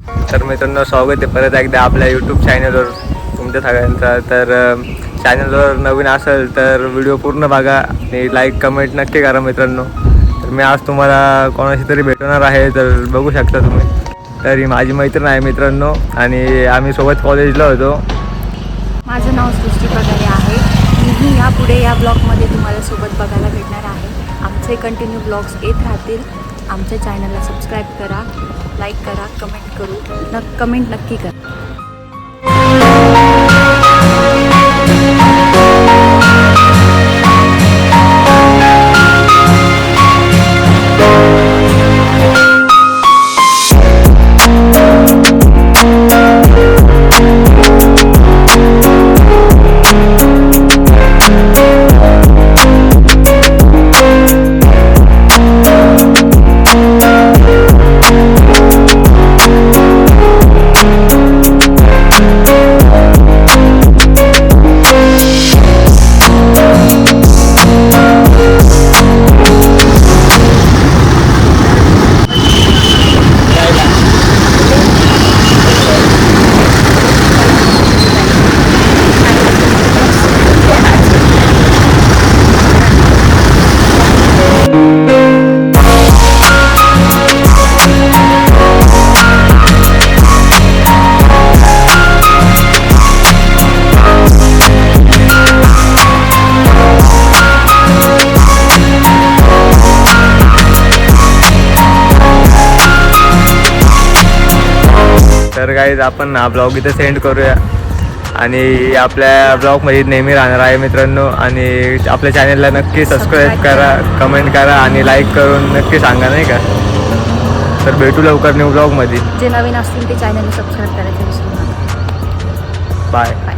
तर मित्रांनो स्वागत आहे परत एकदा आपल्या यूट्यूब चॅनलवर तुमच्या सगळ्यांचा. तर चॅनलवर नवीन असेल तर व्हिडिओ पूर्ण बघा आणि लाईक कमेंट नक्की करा मित्रांनो. तर मी आज तुम्हाला कोणाशी तरी भेटवणार आहे, तर बघू शकता तुम्ही. तर ही माझी मैत्रीण आहे मित्रांनो आणि आम्ही सोबत कॉलेजला होतो. माझं नाव सृष्टी वगैरे आहे. मीही यापुढे या ब्लॉगमध्ये तुम्हाला सोबत बघायला भेटणार आहे. आमचे कंटिन्यू ब्लॉग्स येत राहतील. आमच्या चॅनलला सबस्क्राईब करा, लाईक करा, कमेंट नक्की करा. तर गाईज आपण हा ब्लॉग इथं सेंड करूया आणि आपल्या ब्लॉगमध्ये नेहमी राहणार आहे मित्रांनो. आणि आपल्या चॅनलला नक्की सबस्क्राईब करा, कमेंट करा आणि लाईक करून नक्की सांगा नाही का. तर भेटू लवकर न्यू ब्लॉगमध्ये. जे नवीन असतील ते चॅनलला सबस्क्राईब करायचं विसरू नका. बाय.